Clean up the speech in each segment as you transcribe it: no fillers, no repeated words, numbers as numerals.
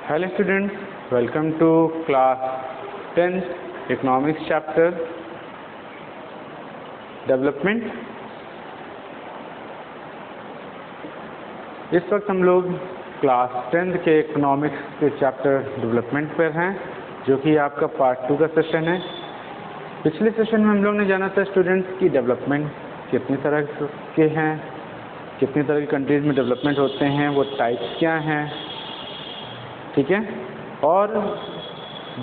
Hello students, welcome to class 10th economics chapter development। इस वक्त हम लोग क्लास 10th के इकोनॉमिक्स के चैप्टर डेवलपमेंट पर हैं, जो कि आपका पार्ट 2 का सेशन है। पिछले सेशन में हम लोग ने जाना था स्टूडेंट्स की डेवलपमेंट कितनी तरह के हैं, कितनी तरह की कंट्रीज़ में डेवलपमेंट होते हैं, वो टाइप्स क्या हैं, ठीक है। और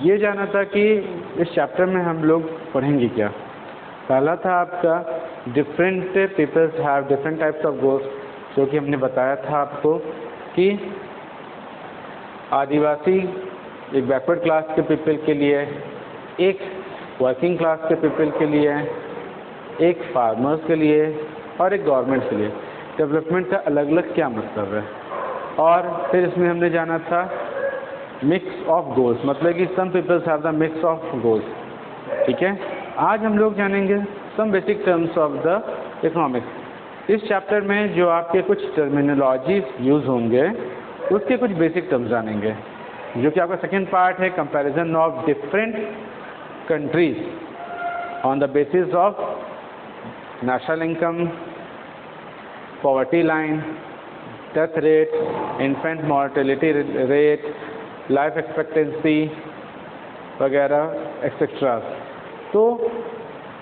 ये जाना था कि इस चैप्टर में हम लोग पढ़ेंगे क्या। पहला था आपका different peoples have different types of goals, जो कि हमने बताया था आपको कि आदिवासी एक बैकवर्ड क्लास के पीपल के लिए, एक वर्किंग क्लास के पीपल के लिए, एक फार्मर्स के लिए और एक गवर्नमेंट के लिए डेवलपमेंट का अलग अलग क्या मतलब है। और फिर इसमें हमने जाना था मिक्स ऑफ गोल्स, मतलब कि some peoples have the mix of goals, ठीक है। आज हम लोग जानेंगे some basic terms of the economics. इस चैप्टर में जो आपके कुछ टर्मिनोलॉजीज यूज़ होंगे उसके कुछ बेसिक टर्म्स जानेंगे, जो कि आपका सेकेंड पार्ट है comparison of different countries on the basis of national income, poverty line, death rate, infant mortality rate, life expectancy वगैरह एक्सेट्रा। तो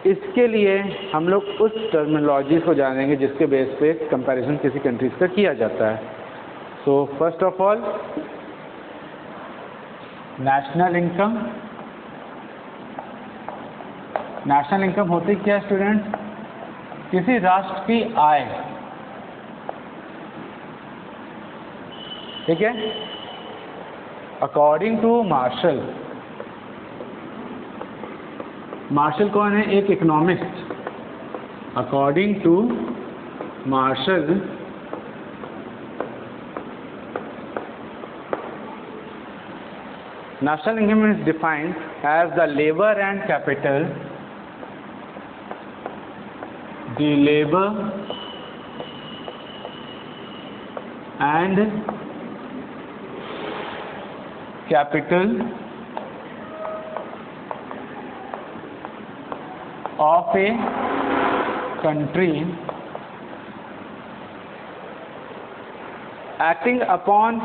इसके लिए हम लोग उस टर्मिनोलॉजी को जानेंगे जिसके बेस पे कंपैरिजन किसी कंट्रीज का किया जाता है। So first of all national income. National income होती क्या है स्टूडेंट? किसी राष्ट्र की आय, ठीक है। अकॉर्डिंग टू मार्शल, मार्शल कौन है? एक economist. According to Marshall national income is defined as the labour and capital, the labour and capital of a country acting upon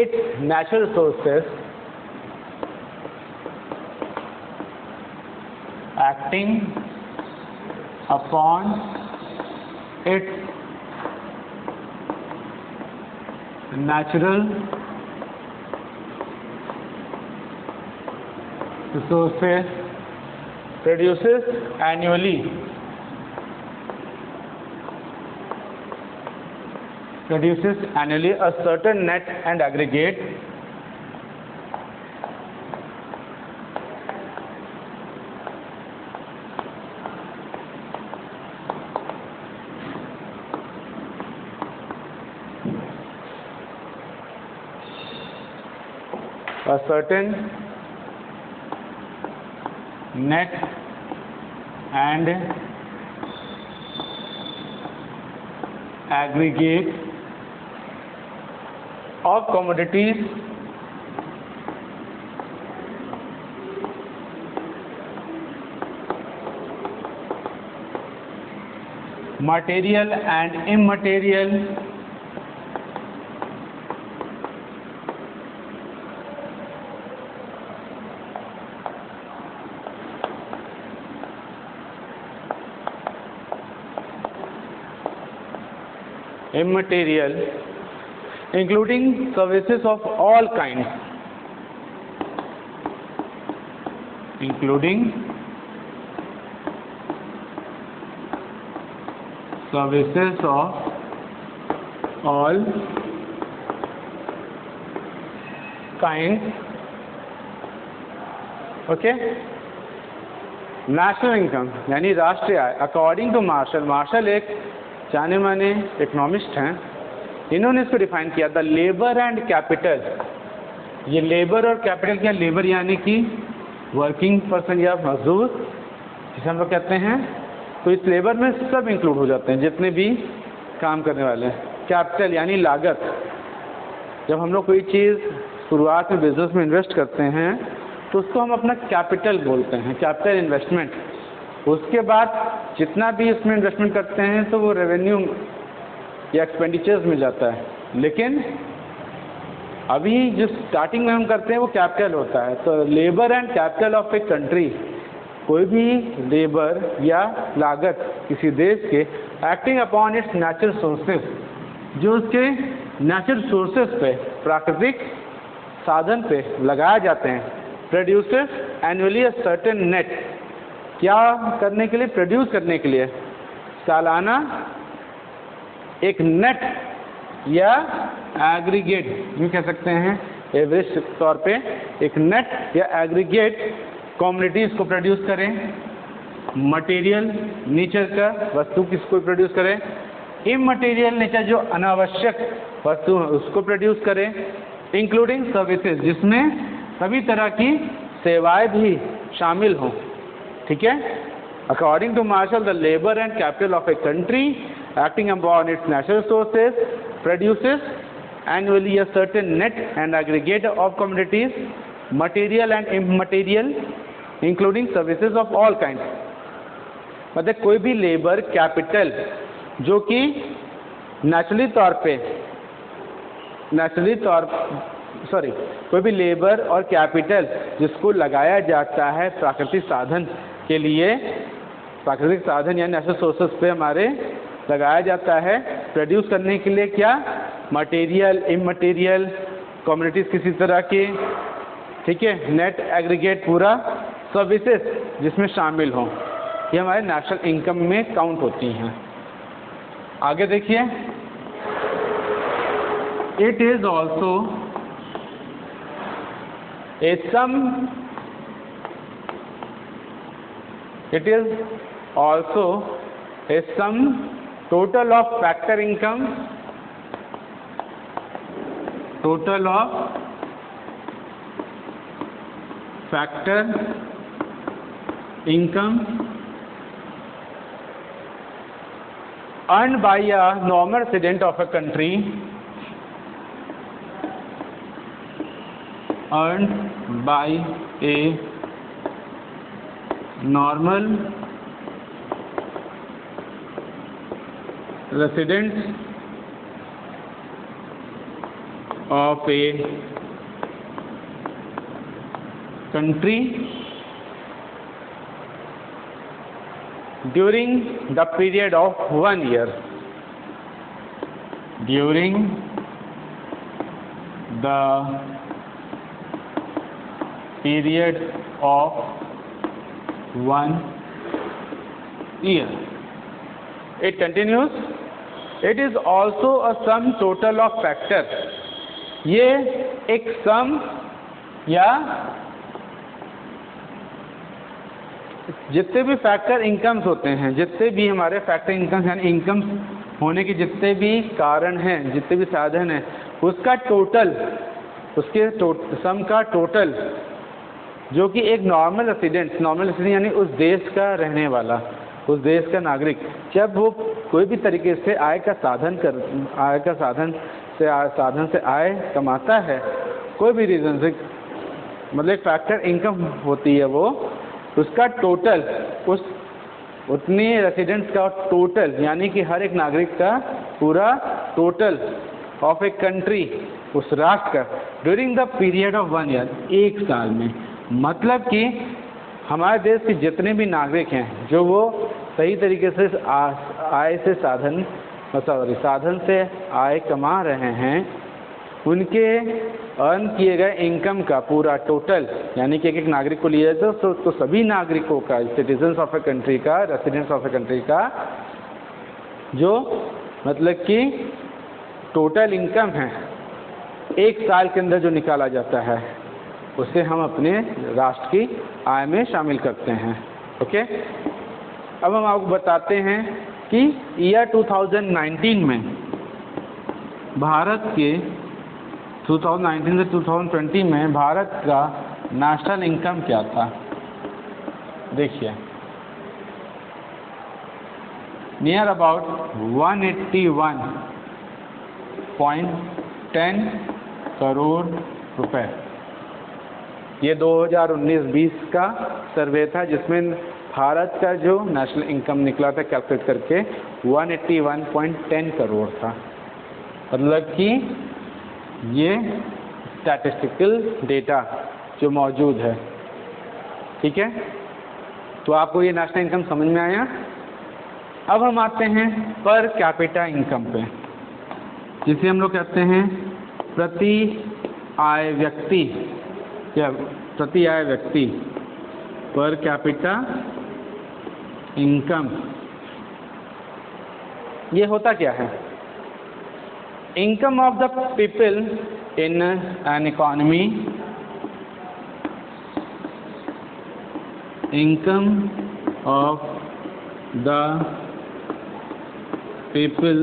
its natural resources, acting upon its natural resources produces annually a certain net and aggregate net and aggregate of commodities material and immaterial including services of all kinds, including services of all kinds, okay. National income यानी राष्ट्रीय आय according to martial. Martial एक जाने माने economist हैं, इन्होंने इसको define किया the labour and capital. ये लेबर और कैपिटल क्या? लेबर यानी कि वर्किंग पर्सन या मजदूर जिसे हम लोग कहते हैं। तो इस लेबर में सब इंक्लूड हो जाते हैं जितने भी काम करने वाले हैं। कैपिटल यानी लागत, जब हम लोग कोई चीज़ शुरुआत में बिजनेस में इन्वेस्ट करते हैं तो उसको हम अपना कैपिटल बोलते हैं, कैपिटल इन्वेस्टमेंट। उसके बाद जितना भी उसमें इन्वेस्टमेंट करते हैं तो वो रेवेन्यू या एक्सपेंडिचर्स में जाता है, लेकिन अभी जो स्टार्टिंग में हम करते हैं वो कैपिटल होता है। तो labour and capital of a country, कोई भी लेबर या लागत किसी देश के acting upon its natural sources, जो उसके नेचुरल सोर्सेस पे, प्राकृतिक साधन पे लगाए जाते हैं, produces annually a certain net, क्या करने के लिए, प्रोड्यूस करने के लिए सालाना एक नेट या एग्रीगेट, यूँ कह सकते हैं एवरेज तौर पे एक नेट या एग्रीगेट कम्युनिटीज़ को प्रोड्यूस करें। मटेरियल नेचर का वस्तु किसको प्रोड्यूस करें, इमटेरियल नेचर जो अनावश्यक वस्तु है उसको प्रोड्यूस करें, इंक्लूडिंग सर्विसेज, जिसमें सभी तरह की सेवाएं भी शामिल हों। ठीक है। According to Marshall, the labour and capital of a country acting upon its natural sources produces annually a certain net and aggregate of commodities, material and immaterial, including services of all kinds। मतलब कोई भी labour capital जो कि कोई भी labour और capital जिसको लगाया जाता है प्राकृतिक साधन के लिए, प्राकृतिक साधन या नेचुरल सोर्सेस पे हमारे लगाया जाता है प्रोड्यूस करने के लिए, क्या, मटेरियल, इमटेरियल, कम्युनिटीज़ किसी तरह की, ठीक है, नेट एग्रीगेट पूरा, सर्विसेज जिसमें शामिल हों, ये हमारे नेशनल इनकम में काउंट होती हैं। आगे देखिए, it is also a sum, it is also a sum total of factor income, total of factor income earned by a normal resident of a country, earned by a normal residents of a country during the period of 1 year, during the period of 1 year। It continues, it is also a sum total of factor, ये एक सम या जितने भी factor incomes होते हैं, जितने भी हमारे फैक्टर इनकम्स यानी इनकम्स होने के जितने भी कारण हैं, जितने भी साधन हैं, उसका टोटल, उसके सम का टोटल, जो कि एक नॉर्मल रेसिडेंट यानी उस देश का रहने वाला, उस देश का नागरिक, जब वो कोई भी तरीके से आय का साधन से आय कमाता है, कोई भी रीज़न से, मतलब एक फैक्टर इनकम होती है वो, उसका टोटल, उस उतने रेसिडेंट्स का टोटल, यानी कि हर एक नागरिक का पूरा टोटल ऑफ ए कंट्री, उस राष्ट्र का, during the period of 1 year, 1 साल में। मतलब कि हमारे देश के जितने भी नागरिक हैं जो वो सही तरीके से आय से साधन से आय कमा रहे हैं, उनके अर्न किए गए इनकम का पूरा टोटल, यानी कि एक नागरिक को लिया जाए तो सभी नागरिकों का, सिटीजन्स ऑफ ए कंट्री का, रेसिडेंट्स ऑफ ए कंट्री का, जो मतलब कि टोटल इनकम है 1 साल के अंदर जो निकाला जाता है, उसे हम अपने राष्ट्र की आय में शामिल करते हैं। ओके, अब हम आपको बताते हैं कि ईयर 2019 में भारत के 2019 से 2020 में भारत का नेशनल इनकम क्या था। देखिए, नियर अबाउट 181.10 करोड़ रुपए। ये 2019-20 का सर्वे था जिसमें भारत का जो नेशनल इनकम निकला था कैलकुलेट करके 181.10 करोड़ था। मतलब कि ये स्टैटिस्टिकल डेटा जो मौजूद है। ठीक है, तो आपको ये नेशनल इनकम समझ में आया। अब हम आते हैं पर कैपिटा इनकम पे, जिसे हम लोग कहते हैं प्रति आय व्यक्ति या प्रति आय व्यक्ति, पर कैपिटा इनकम। ये होता क्या है? Income of the people in an economy, income of the people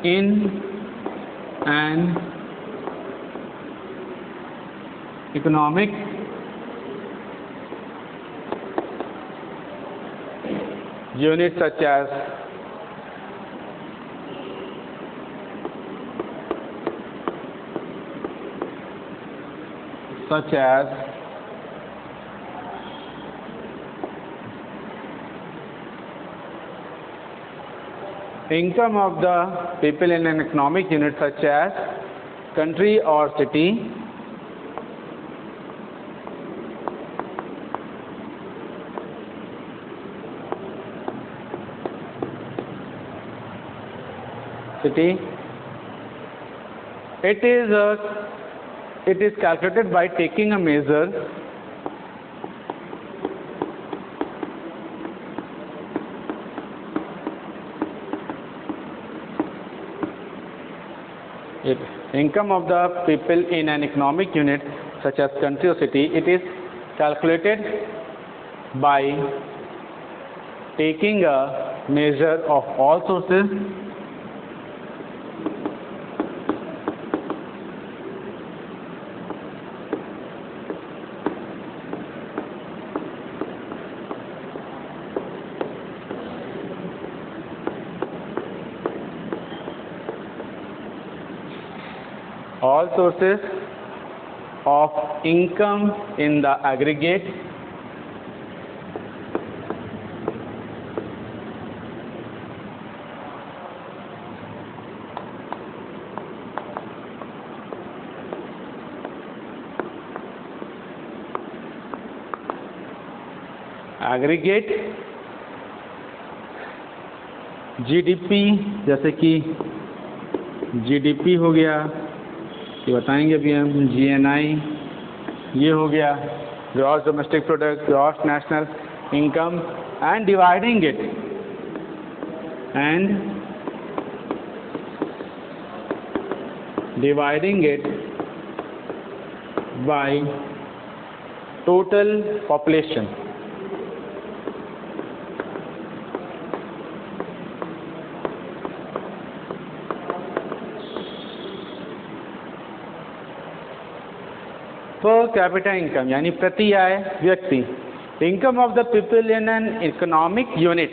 in an economic unit such as income of the people in an economic unit such as country or city, it is calculated by taking a measure income of the people in an economic unit such as country or city. It is calculated by taking a measure of all sources of income in the aggregate GDP, जैसे कि GDP हो गया, ये बताएंगे अभी हम, GNI ये हो गया, gross domestic product, gross national income, and dividing it by total population. Per capita income यानी प्रति आय व्यक्ति, income of the people in an economic unit,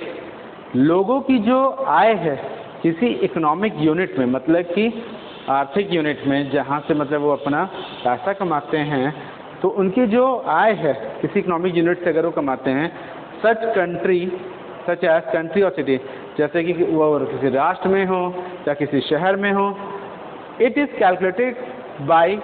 लोगों की जो आय है किसी इकोनॉमिक यूनिट में, मतलब कि आर्थिक यूनिट में, जहाँ से मतलब वो अपना पैसा कमाते हैं, तो उनकी जो आय है किसी इकोनॉमिक यूनिट से अगर वो कमाते हैं, सच एज कंट्री और सिटी, जैसे कि वो किसी राष्ट्र में हो या किसी शहर में हो, it is calculated by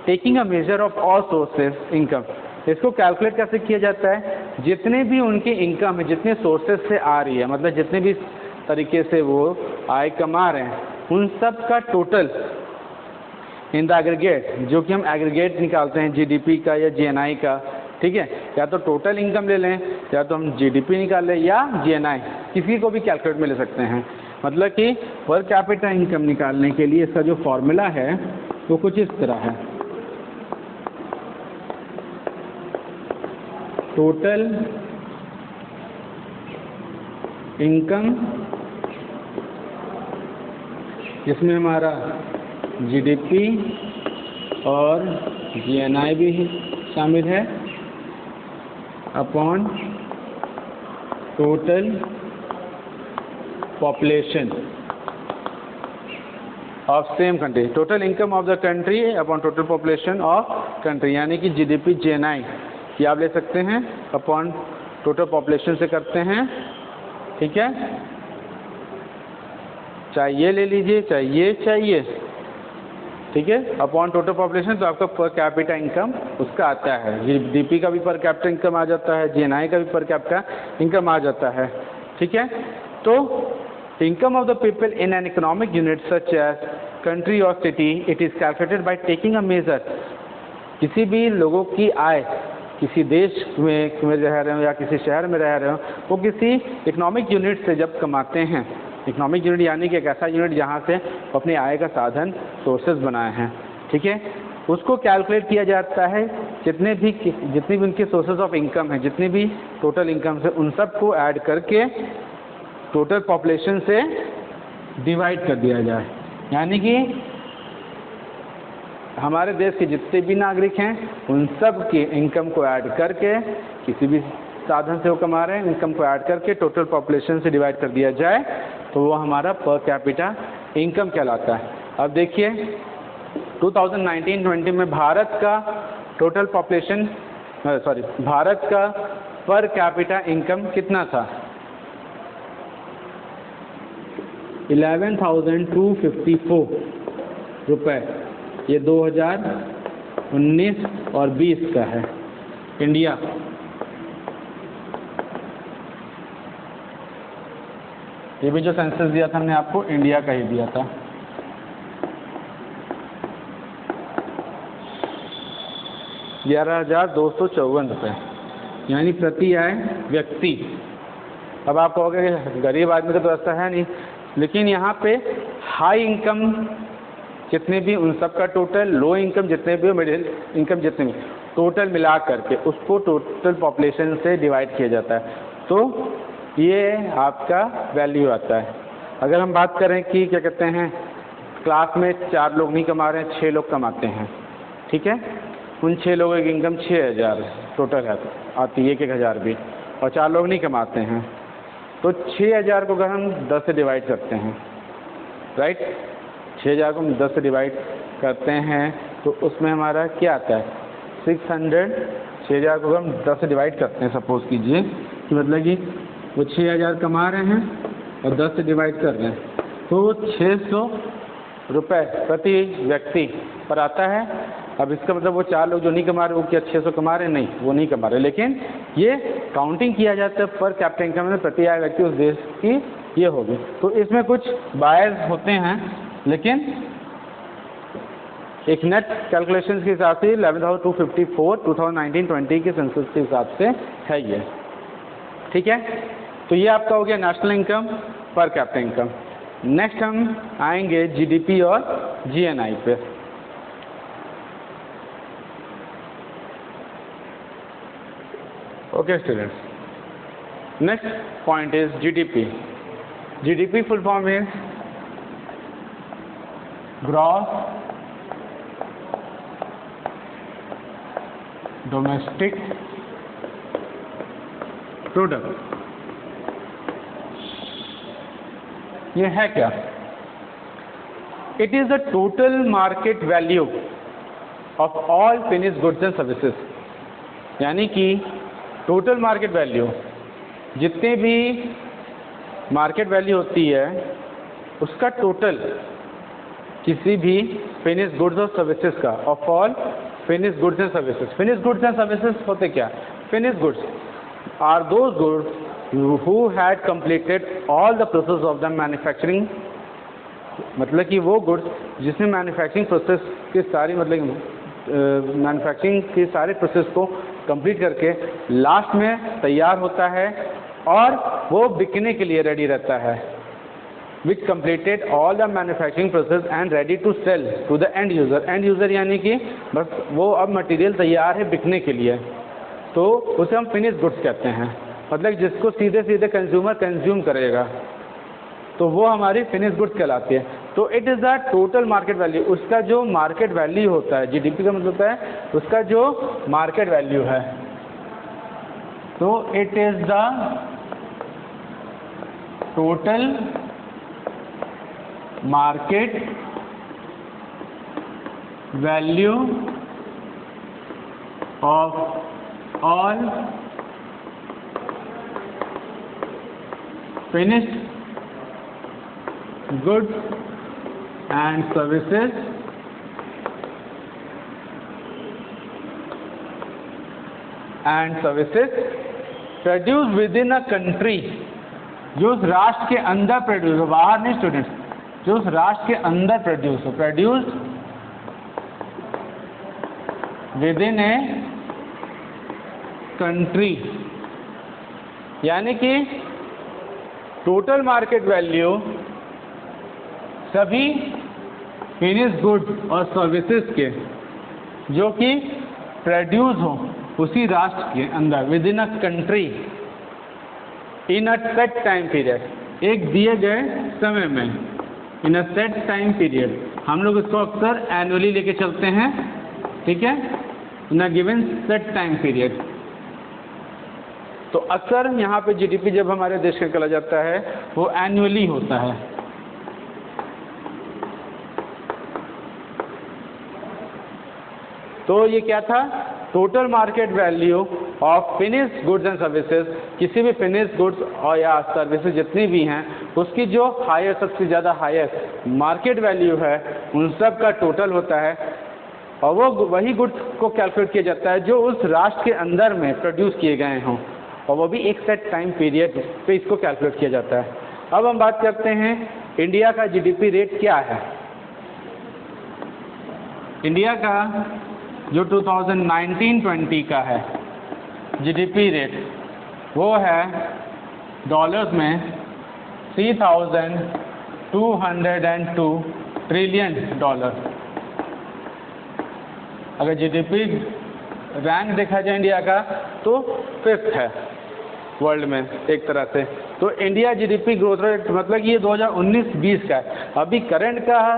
taking a measure of all sources income. इसको कैलकुलेट कैसे किया जाता है? जितने भी उनकी इनकम है, जितने सोर्सेज से आ रही है, मतलब जितने भी तरीके से वो आय कमा रहे हैं, उन सब का टोटल इन द एग्रीगेट, जो कि हम एग्रीगेट निकालते हैं जीडीपी का या जीएनआई का। ठीक है, या तो टोटल इनकम ले लें, या तो हम जीडीपी निकाल लें, या जीएनआई, किसी को भी कैलकुलेट में ले सकते हैं। मतलब कि पर कैपिटा इनकम निकालने के लिए इसका जो फॉर्मूला है वो कुछ इस तरह है, टोटल इनकम, जिसमें हमारा जीडीपी और जीएनआई भी शामिल है, upon total population. Of same country, total income of the country upon total population of country, यानी कि जीडीपी जीएनआई ये आप ले सकते हैं अपॉन टोटल पॉपुलेशन से करते हैं, ठीक है। चाहे ये ले लीजिए चाहे ये चाहिए, ठीक है, अपॉन टोटल पॉपुलेशन, तो आपका पर कैपिटा इनकम उसका आता है। जीडीपी का भी पर कैपिटा इनकम आ जाता है, जीएनआई का भी पर कैपिटा इनकम आ जाता है, ठीक है। तो income of the people in an economic unit such as country और city, it is calculated by taking a measure. किसी भी लोगों की आय किसी देश में रह रहे हो या किसी शहर में रह रहे हो, वो किसी इकोनॉमिक यूनिट से जब कमाते हैं, इकोनॉमिक यूनिट यानी कि एक ऐसा यूनिट जहाँ से वो अपने आय का साधन सोर्सेज बनाए हैं, ठीक है, उसको कैलकुलेट किया जाता है। जितनी भी उनके सोर्सेज ऑफ इनकम है, जितनी भी टोटल इनकम है, उन सब को ऐड करके टोटल पॉपुलेशन से डिवाइड कर दिया जाए। यानी कि हमारे देश के जितने भी नागरिक हैं उन सब के इनकम को ऐड करके, किसी भी साधन से वो कमा रहे हैं, इनकम को ऐड करके टोटल पॉपुलेशन से डिवाइड कर दिया जाए, तो वो हमारा पर कैपिटा इनकम कहलाता है। अब देखिए 2019-20 में भारत का टोटल पॉपुलेशन भारत का पर कैपिटा इनकम कितना था? 11,254 रुपये। ये 2019 और 20 का है इंडिया। ये भी जो सेंसस दिया था हमने आपको, इंडिया का ही दिया था। ₹11,254 यानी प्रति आय व्यक्ति। अब आप कहोगे गरीब आदमी का तो ऐसा है नहीं, लेकिन यहाँ पे हाई इनकम जितने भी उन सब का टोटल, लो इनकम जितने भी, मिडिल इनकम जितने भी, टोटल मिला करके उसको टोटल पॉपुलेशन से डिवाइड किया जाता है, तो ये आपका वैल्यू आता है। अगर हम बात करें कि क्या कहते हैं, क्लास में 4 लोग नहीं कमा रहे हैं, 6 लोग कमाते हैं, ठीक है, उन 6 लोगों की इनकम 6,000 टोटल है, आती है 1,000 भी, और 4 लोग नहीं कमाते हैं, तो 6,000 को अगर हम 10 से डिवाइड करते हैं, राइट, 6,000 को हम 10 से डिवाइड करते हैं तो उसमें हमारा क्या आता है 600। 6,000 को हम 10 से डिवाइड करते हैं, सपोज कीजिए कि मतलब कि वो 6,000 कमा रहे हैं और 10 से डिवाइड कर रहे हैं, तो 600 रुपये प्रति व्यक्ति पर आता है। अब इसका मतलब वो 4 लोग जो नहीं कमा रहे, वो क्या 600 कमा रहे? नहीं, वो नहीं कमा रहे, लेकिन ये काउंटिंग किया जाता है पर कैपिटा इनकम में, प्रति आय व्यक्ति उस देश की ये होगी। तो इसमें कुछ बायस होते हैं, लेकिन एक नेट कैलकुलेशन के हिसाब से 11,254 2019-20 के सेंसस के हिसाब से है ये, ठीक है। तो ये आपका हो गया national income, per capita income. Next हम आएंगे जीडीपी और जीएनआई पे। Okay students, next point is GDP. GDP full form is gross domestic product. ये है क्या? It is the total market value of all finished goods and services. यानी कि total market value, जितने भी मार्केट वैल्यू होती है उसका टोटल किसी भी फिनिश्ड गुड्स और सर्विसेज का, of all finished goods and services. Finished goods and services होते क्या? Finished goods are those goods who had completed all the process of the manufacturing, मतलब कि वो गुड्स जिसने मैन्युफैक्चरिंग प्रोसेस की सारी, मतलब मैन्युफैक्चरिंग की सारे प्रोसेस को कंप्लीट करके लास्ट में तैयार होता है और वो बिकने के लिए रेडी रहता है। which completed all the manufacturing process and ready to sell to the end user। end user यानी कि बस वो अब मटेरियल तैयार है बिकने के लिए, तो उसे हम फिनिश गुड्स कहते हैं। मतलब जिसको सीधे सीधे कंज्यूमर कंज्यूम करेगा, तो वो हमारी फिनिश गुड्स कहलाती है। तो it is the total market value, उसका जो मार्केट वैल्यू होता है, जीडीपी का मतलब होता है उसका जो मार्केट वैल्यू है। तो it is the total market value of all finished goods and services produced within a country, जो उस राष्ट्र के अंदर प्रोड्यूस हो, बाहर नहीं स्टूडेंट्स, जो उस राष्ट्र के अंदर प्रोड्यूस हो, प्रोड्यूस्ड विदिन ए कंट्री, यानी कि टोटल मार्केट वैल्यू सभी फिनिश गुड और सर्विसेज के जो कि प्रोड्यूस हो उसी राष्ट्र के अंदर with in a country in a set time period, एक दिए गए समय में, इन अ सेट टाइम पीरियड। हम लोग इसको अक्सर एनुअली लेके चलते हैं, ठीक है, in a given set time period. तो अक्सर यहाँ पे जीडीपी जब हमारे देश का निकला जाता है वो एनुअली होता है। तो ये क्या था, total market value of finish goods and services, किसी भी फिनिश गुड्स और या सर्विसेज जितनी भी हैं उसकी जो हायर, सबसे ज़्यादा हायर मार्केट वैल्यू है उन सब का टोटल होता है, और वो वही गुड्स को कैलकुलेट किया जाता है जो उस राष्ट्र के अंदर में प्रोड्यूस किए गए हों, और वो भी एक सेट टाइम पीरियड पे इसको कैलकुलेट किया जाता है। अब हम बात करते हैं इंडिया का जीडीपी रेट क्या है। इंडिया का जो 2019-20 का है जीडीपी रेट वो है डॉलर्स में $3,202 ट्रिलियन। अगर जीडीपी रैंक देखा जाए इंडिया का तो 5th है वर्ल्ड में एक तरह से। तो इंडिया जीडीपी ग्रोथ रेट मतलब ये 2019-20 का है। अभी करंट का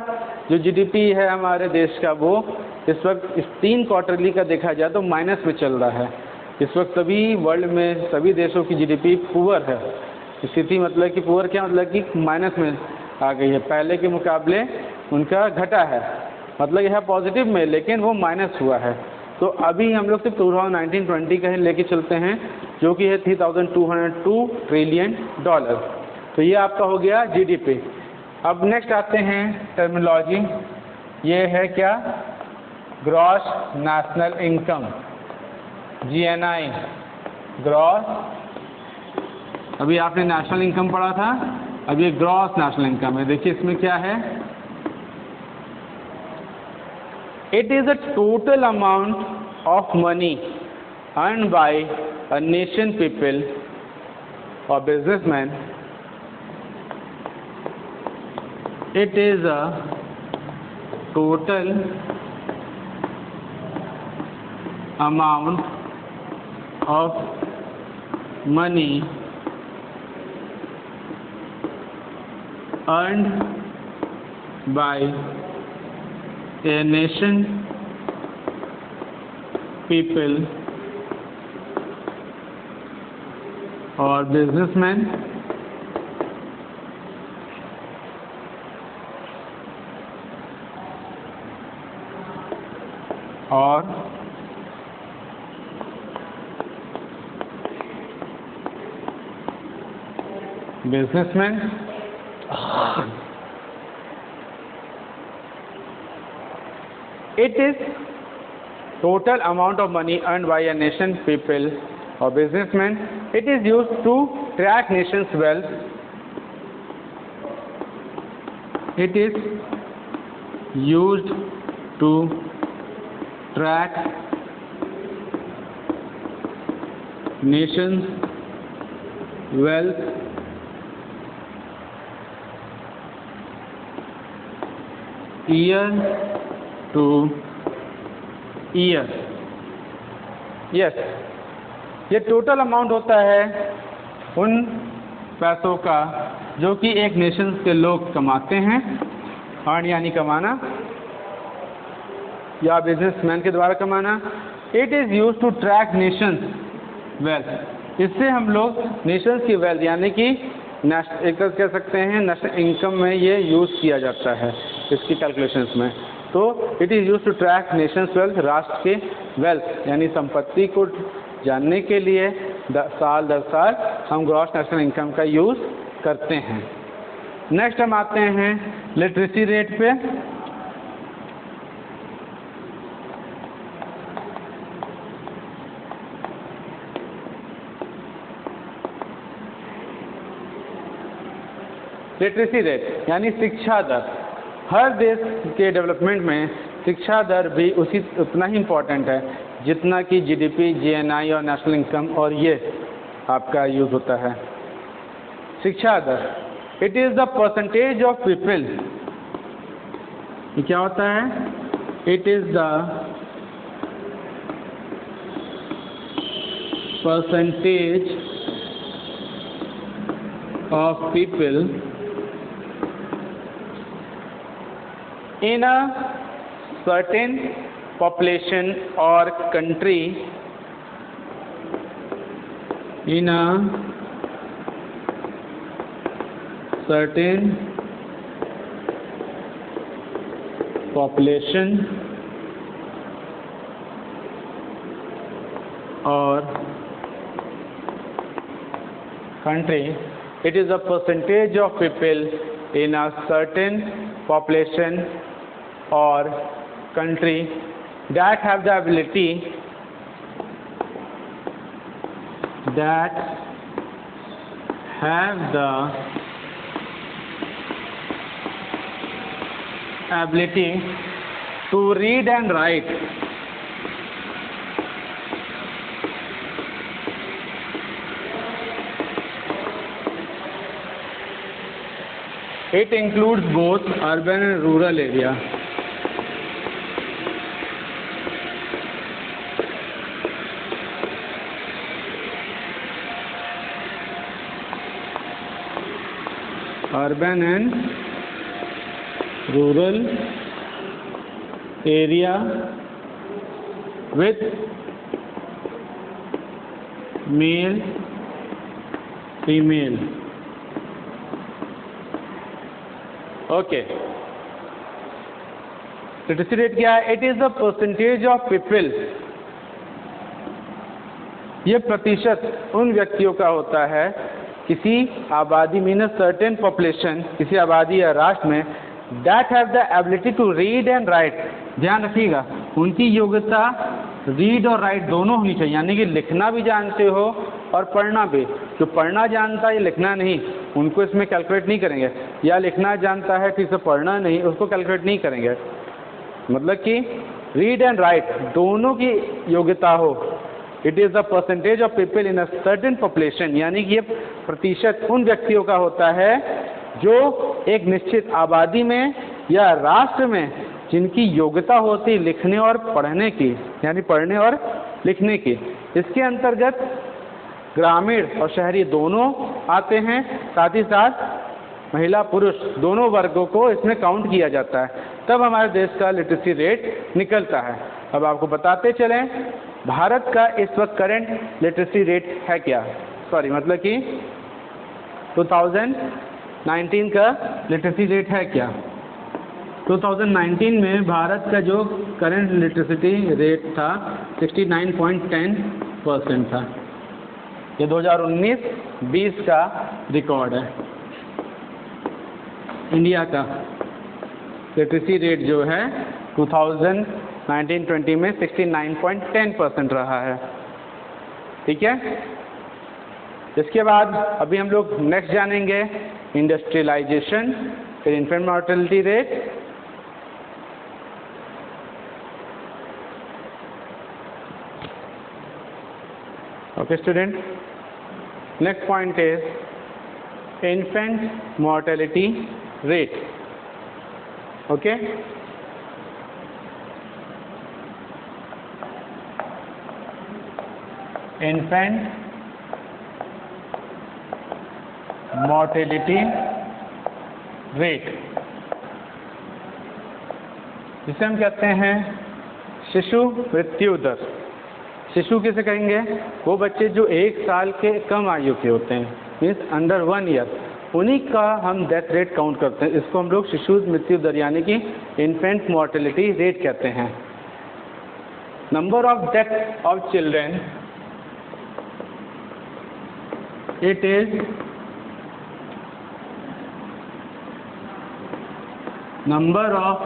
जो जीडीपी है हमारे देश का वो इस वक्त इस 3 क्वार्टरली का देखा जाए तो माइनस में चल रहा है। इस वक्त सभी वर्ल्ड में सभी देशों की जीडीपी पुअर है। स्थिति मतलब कि पुअर क्या मतलब कि माइनस में आ गई है, पहले के मुकाबले उनका घटा है, मतलब यह पॉजिटिव में लेकिन वो माइनस हुआ है। तो अभी हम लोग सिर्फ 2019-20 का ही लेके चलते हैं जो कि है $3,202 ट्रिलियन। तो ये आपका हो गया जीडीपी। अब नेक्स्ट आते हैं टर्मिनोलॉजी, ये है क्या, gross national income, GNI, gross. अभी आपने नेशनल इनकम पढ़ा था, अब ये ग्रॉस नेशनल इनकम है। देखिए इसमें क्या है, it is a total amount of money earned by a nation people or businessman. It is a total amount of money earned by a nation, people or businessmen or businessmen it is total amount of money earned by a nation, people or businessmen. It is used to track nation's wealth. It is used to track nation's wealth year to year. Yes, ये total amount होता है उन पैसों का जो कि एक nation के लोग कमाते हैं, अर्न यानी कमाना या बिजनेसमैन के द्वारा कमाना। It is use to track nation's wealth, इससे हम लोग नेशंस की वेल्थ यानी कि एक कह सकते हैं नेशनल इनकम में ये यूज़ किया जाता है इसकी कैलकुलेशंस में। तो it is use to track nation's wealth, राष्ट्र के वेल्थ यानी संपत्ति को जानने के लिए साल दर साल हम ग्रॉस नेशनल इनकम का यूज़ करते हैं। नेक्स्ट हम आते हैं लिटरेसी रेट पे। लिटरेसी रेट यानी शिक्षा दर। हर देश के डेवलपमेंट में शिक्षा दर भी उतना ही इम्पोर्टेंट है जितना कि जीडीपी, जीएनआई और नेशनल इनकम और ये आपका यूज़ होता है। शिक्षा दर, it is the percentage of people, ये क्या होता है? It is the percentage of people in a certain population or country, in a certain population or country, it is a percentage of people in a certain population or country that have the ability to read and write. It includes both urban and rural area. Urban and rural area with male, female. Okay, literacy rate क्या है? It is the percentage of people, ये प्रतिशत उन व्यक्तियों का होता है किसी आबादी मीन सर्टेन पॉपुलेशन, किसी आबादी या राष्ट्र में that have the ability to read and write. ध्यान रखिएगा, उनकी योग्यता रीड और राइट दोनों होनी चाहिए, यानी कि लिखना भी जानते हो और पढ़ना भी। जो पढ़ना जानता है, लिखना नहीं, उनको इसमें कैलकुलेट नहीं करेंगे, या लिखना जानता है ठीक से पढ़ना नहीं, उसको कैलकुलेट नहीं करेंगे। मतलब कि रीड एंड राइट दोनों की योग्यता हो। It is the percentage of people in a certain population, यानी कि ये प्रतिशत उन व्यक्तियों का होता है जो एक निश्चित आबादी में या राष्ट्र में जिनकी योग्यता होती लिखने और पढ़ने की, यानी पढ़ने और लिखने की। इसके अंतर्गत ग्रामीण और शहरी दोनों आते हैं, साथ ही साथ महिला पुरुष दोनों वर्गों को इसमें काउंट किया जाता है, तब हमारे देश का लिटरेसी रेट निकलता है। अब आपको बताते चलें भारत का इस वक्त करंट लिटरेसी रेट है क्या, सॉरी मतलब कि 2019 का लिटरेसी रेट है क्या। 2019 में भारत का जो करंट लिटरेसी रेट था 69.10% था। ये 2019-20 का रिकॉर्ड है। इंडिया का लिटरेसी रेट जो है 2019-20 में 69.10% रहा है। ठीक है, इसके बाद अभी हम लोग नेक्स्ट जानेंगे इंडस्ट्रियलाइजेशन, फिर infant mortality rate, okay student, next point is infant mortality rate. Okay, infant mortality rate जिसे हम कहते हैं शिशु मृत्यु दर। शिशु किसे कहेंगे? वो बच्चे जो 1 साल के कम आयु के होते हैं, मीन्स अंडर 1 ईयर, उन्हीं का हम डेथ रेट काउंट करते हैं। इसको हम लोग शिशु मृत्यु दर यानी कि इन्फेंट मोर्टेलिटी रेट कहते हैं। Number of death of children, it is number of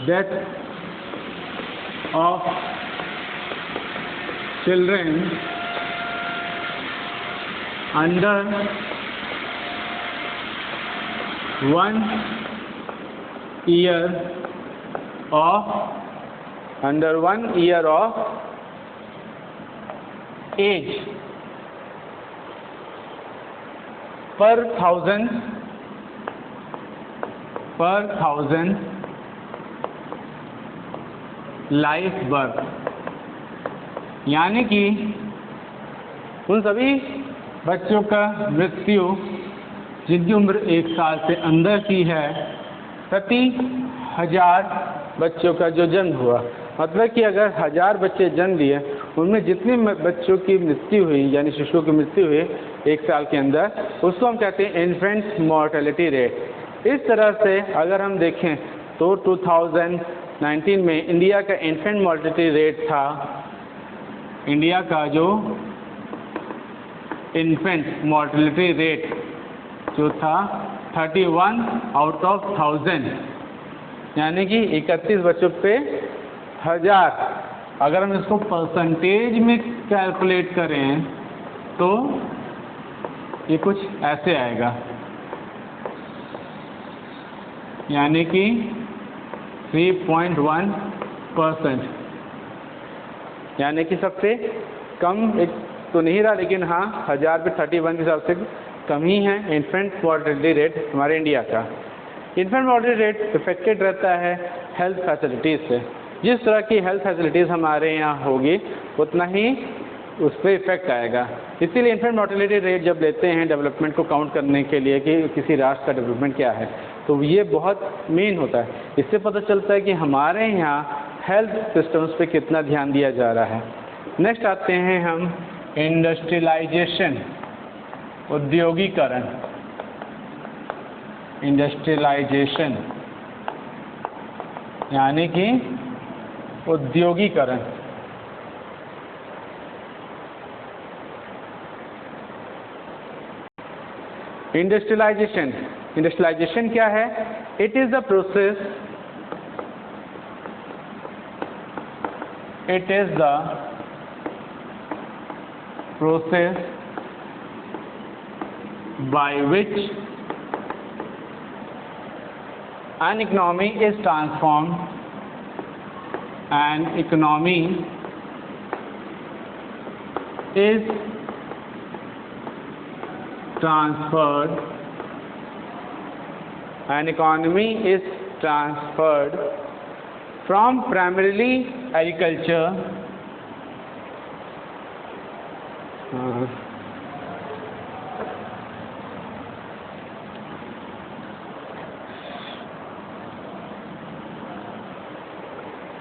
death of children under 1 year of age per thousand live birth, यानी कि उन सभी बच्चों का मृत्यु जिनकी उम्र 1 साल से अंदर की है प्रति 1000 बच्चों का जो जन्म हुआ। मतलब कि अगर 1000 बच्चे जन्म लिए उनमें जितने बच्चों की मृत्यु हुई यानी शिशुओं की मृत्यु हुई 1 साल के अंदर, उसको हम कहते हैं इन्फेंट मोर्टेलिटी रेट। इस तरह से अगर हम देखें तो 2019 में इंडिया का इन्फेंट मोर्टेलिटी रेट था, इंडिया का जो इन्फेंट मोर्टेलिटी रेट जो था 31 आउट ऑफ 1000, यानी कि 31 बच्चों पे 1000। अगर हम इसको परसेंटेज में कैलकुलेट करें तो ये कुछ ऐसे आएगा, यानी कि 3.1%, यानी कि सबसे कम एक तो नहीं रहा, लेकिन हाँ 1000 पे 31 के हिसाब से कम ही है इन्फेंट मोर्टेलिटी रेट हमारे इंडिया का। इन्फेंट मोर्टेलिटी रेट इफेक्टेड रहता है हेल्थ फैसिलिटीज़ से। जिस तरह की हेल्थ फैसिलिटीज़ हमारे यहाँ होगी उतना ही उस पर इफेक्ट आएगा। इसीलिए इन्फेंट मोर्टेलिटी रेट जब लेते हैं डेवलपमेंट को काउंट करने के लिए कि किसी राष्ट्र का डेवलपमेंट क्या है, तो ये बहुत मेन होता है। इससे पता चलता है कि हमारे यहाँ हेल्थ सिस्टम्स पे कितना ध्यान दिया जा रहा है। नेक्स्ट आते हैं हम इंडस्ट्रियलाइजेशन, उद्योगीकरण। इंडस्ट्रियलाइजेशन यानी कि उद्योगीकरण। इंडस्ट्रियलाइजेशन क्या है? It is the process, it is the process by which an economy is transformed, an economy is transferred, an economy is transferred from primarily agriculture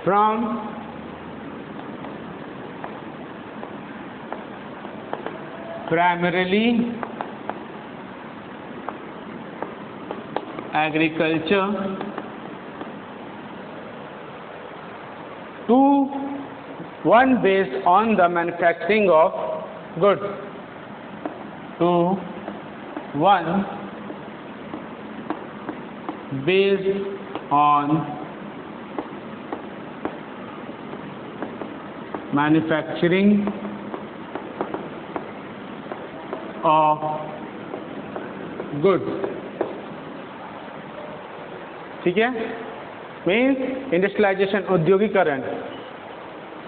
from primarily agriculture to one based on the manufacturing of goods, to one based on manufacturing of goods। ठीक है, means industrialisation, उद्योगीकरण,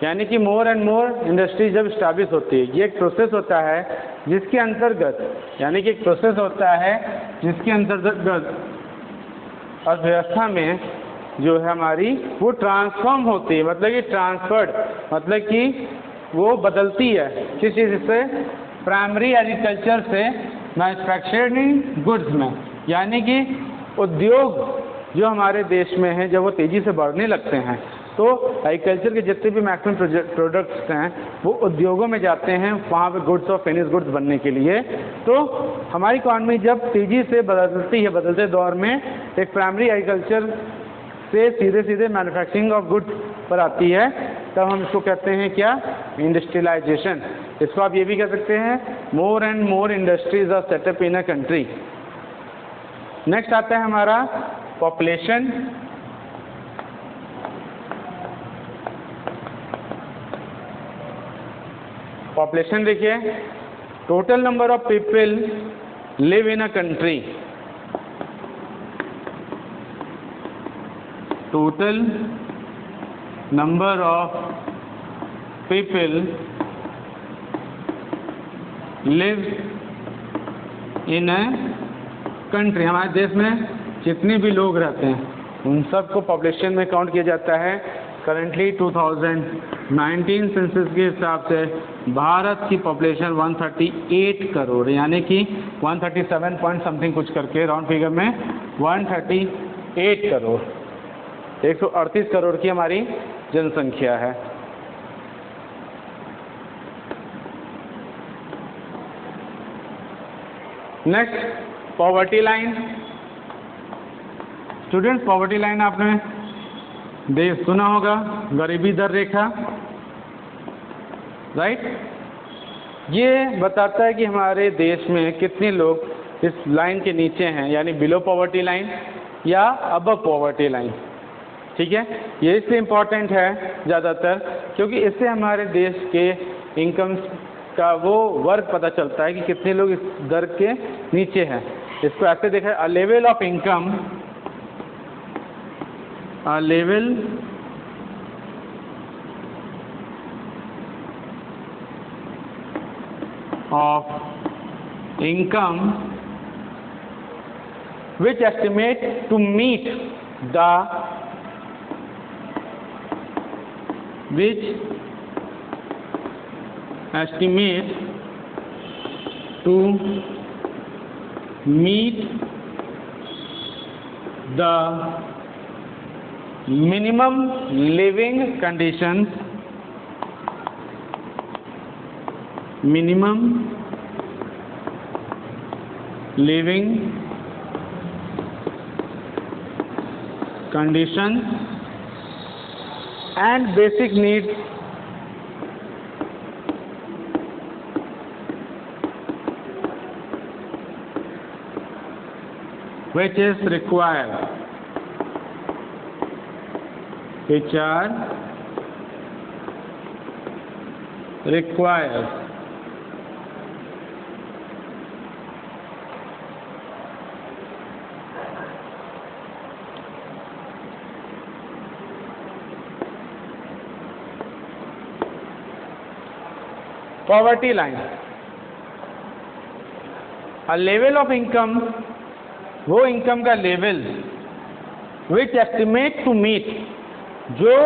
यानी कि मोर and more industry जब establish होती है, ये एक process होता है जिसके अंतर्गत, यानी कि एक प्रोसेस होता है जिसके अंतर्गत अर्थव्यवस्था में जो है हमारी वो ट्रांसफॉर्म होती है, मतलब कि ट्रांसफर्ड, मतलब कि वो बदलती है किस चीज़ से? प्राइमरी एग्रीकल्चर से मैन्युफैक्चरिंग गुड्स में। यानी कि उद्योग जो हमारे देश में है जब वो तेज़ी से बढ़ने लगते हैं तो एग्रीकल्चर के जितने भी मैक्सिमम प्रोडक्ट्स हैं वो उद्योगों में जाते हैं, वहाँ पे गुड्स और फिनिश गुड्स बनने के लिए। तो हमारी इकॉनमी जब तेज़ी से बदलती है, बदलते दौर में एक प्राइमरी एग्रीकल्चर से सीधे सीधे मैन्युफैक्चरिंग ऑफ गुड्स पर आती है, तब हम इसको कहते हैं क्या, इंडस्ट्रियलाइजेशन। इसको आप ये भी कह सकते हैं more and more industries are set up in a country. Next आता है हमारा पॉपुलेशन। पॉपुलेशन देखिए, total number of people live in a country, total number of people live in a country. हमारे देश में जितने भी लोग रहते हैं उन सबको पॉपुलेशन में काउंट किया जाता है। करेंटली 2019 सेंसस के हिसाब से भारत की पॉपुलेशन 138 करोड़, यानी कि 137 पॉइंट समथिंग कुछ करके राउंड फिगर में 138 करोड़, 138 करोड़ की हमारी जनसंख्या है। Next poverty line. Students, poverty line आपने सुना होगा, गरीबी दर रेखा, राइट। ये बताता है कि हमारे देश में कितने लोग इस लाइन के नीचे हैं, यानी बिलो पॉवर्टी लाइन या अबव पॉवर्टी लाइन। ठीक है, ये इसलिए इम्पॉर्टेंट है ज़्यादातर क्योंकि इससे हमारे देश के इनकम का वो वर्ग पता चलता है कि कितने लोग इस दर के नीचे हैं। इसको ऐसे देखा, a level of income, a level of income which estimate to meet the minimum living conditions, minimum living conditions and basic needs which is required, which are required poverty line। a level of income, वो income का level which estimate to meet, जो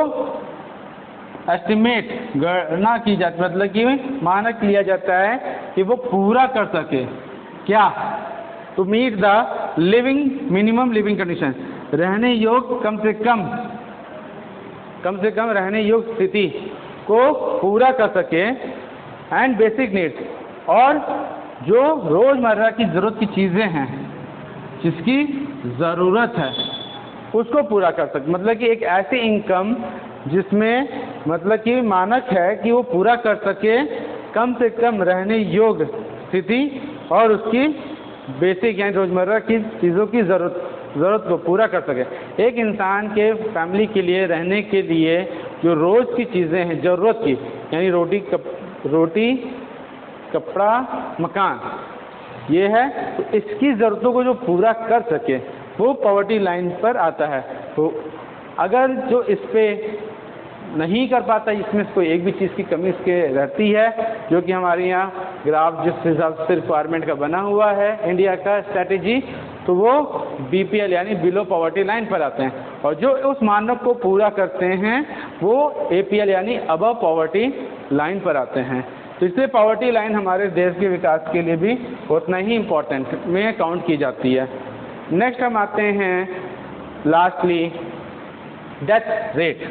estimate गणना की जाती, मतलब कि मानक लिया जाता है कि वो पूरा कर सके क्या, to meet the living minimum living condition, रहने योग्य कम से कम रहने योग्य स्थिति को पूरा कर सके, एंड बेसिक नीड्स, और जो रोज़मर्रा की ज़रूरत की चीज़ें हैं, जिसकी ज़रूरत है उसको पूरा कर सके। मतलब कि एक ऐसी इनकम जिसमें मतलब कि मानक है कि वो पूरा कर सके कम से कम रहने योग्य स्थिति और उसकी बेसिक यानी रोज़मर्रा की चीज़ों की ज़रूरत को पूरा कर सके। एक इंसान के फैमिली के लिए रहने के लिए जो रोज़ की चीज़ें हैं ज़रूरत की, यानी रोटी कपड़ा मकान, ये है, तो इसकी ज़रूरतों को जो पूरा कर सके वो पॉवर्टी लाइन पर आता है। तो अगर जो इस पे नहीं कर पाता, इसमें कोई एक भी चीज़ की कमी इसके रहती है, जो कि हमारे यहाँ ग्राफ जिस हिसाब से रिक्वायरमेंट का बना हुआ है इंडिया का स्ट्रैटेजी, तो वो बीपीएल यानी बिलो पॉवर्टी लाइन पर आते हैं, और जो उस मानक को पूरा करते हैं वो एपीएल यानी अबव पॉवर्टी लाइन पर आते हैं। तो इसलिए पॉवर्टी लाइन हमारे देश के विकास के लिए भी उतना ही इम्पोर्टेंट में काउंट की जाती है। नेक्स्ट हम आते हैं lastly death rate.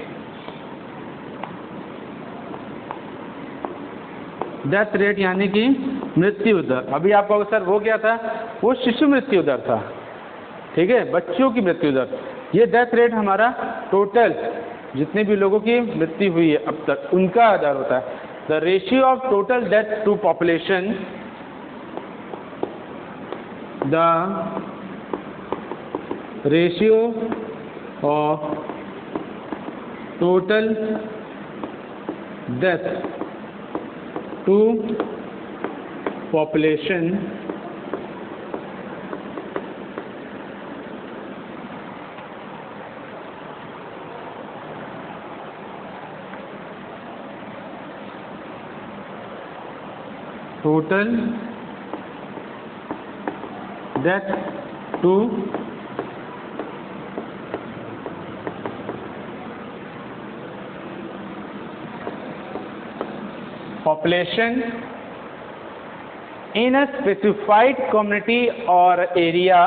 Death rate यानी कि मृत्यु दर। अभी आपको सर वो क्या था, वो शिशु मृत्यु दर था, ठीक है, बच्चों की मृत्यु दर। ये डेथ रेट हमारा टोटल जितने भी लोगों की मृत्यु हुई है अब तक उनका दर होता है। The ratio of total death to population, the ratio of total death to population total death to population in a specified community or area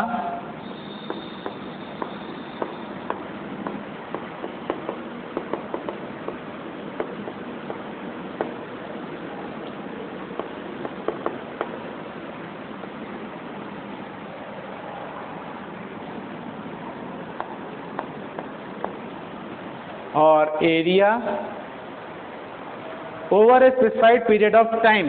over a specified period of time.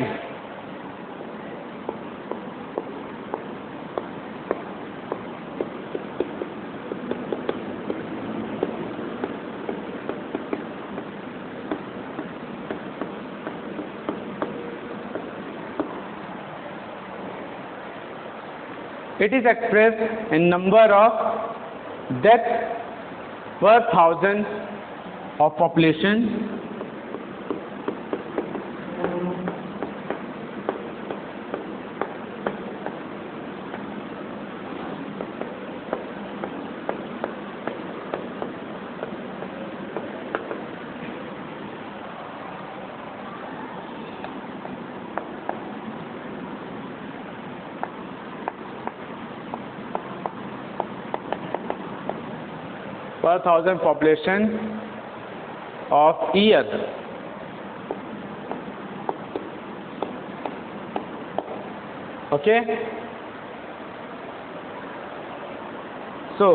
It is expressed in number of deaths per thousand of population per thousand population of year. Okay, so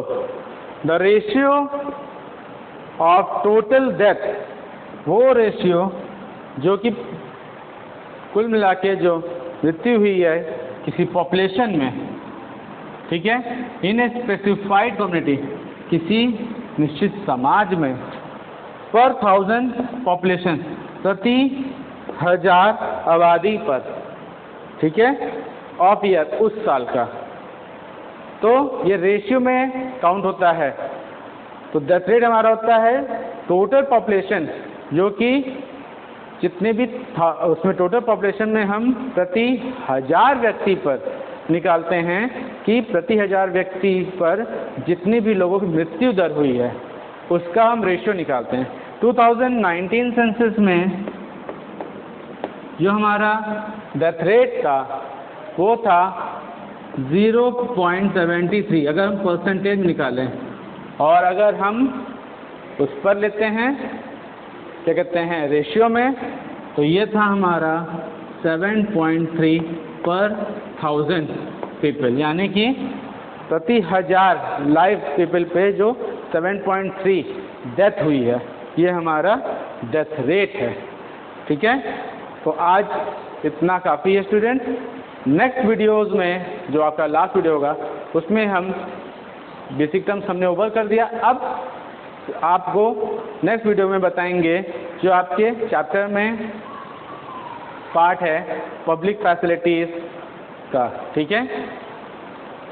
the ratio of total death, वो ratio जो कि कुल मिला के जो मृत्यु हुई है किसी पॉपुलेशन में, ठीक है, इन ए स्पेसिफाइड कम्युनिटी, किसी निश्चित समाज में, पर थाउजेंड पॉपुलेशन, प्रति हजार आबादी पर, ठीक है, ऑफ ईयर, उस साल का। तो ये रेशियो में काउंट होता है। तो डेथ रेट हमारा होता है टोटल पॉपुलेशन, जो कि जितने भी उसमें टोटल पॉपुलेशन में हम प्रति हजार व्यक्ति पर निकालते हैं कि प्रति हजार व्यक्ति पर जितनी भी लोगों की मृत्यु दर हुई है उसका हम रेशियो निकालते हैं। 2019 सेंसस में जो हमारा डेथ रेट था वो था 0.73, अगर हम परसेंटेज निकालें, और अगर हम उस पर लेते हैं क्या कहते हैं रेशियो में, तो ये था हमारा 7.3 पर थाउजेंड पीपल, यानी कि प्रति हजार लाइव पीपल पे जो 7.3 डेथ हुई है, ये हमारा डेथ रेट है। ठीक है, तो आज इतना काफ़ी है स्टूडेंट। नेक्स्ट वीडियोस में जो आपका लास्ट वीडियो होगा उसमें हम बेसिक टर्म्स हमने ओवर कर दिया। अब आपको नेक्स्ट वीडियो में बताएंगे जो आपके चैप्टर में पार्ट है पब्लिक फैसिलिटीज़ का। ठीक है,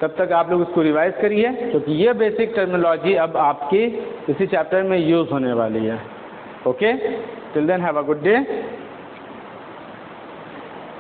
तब तक आप लोग उसको रिवाइज करिए, क्योंकि ये बेसिक टर्मिनोलॉजी अब आपके इसी चैप्टर में यूज़ होने वाली है। Okay, till then have a good day.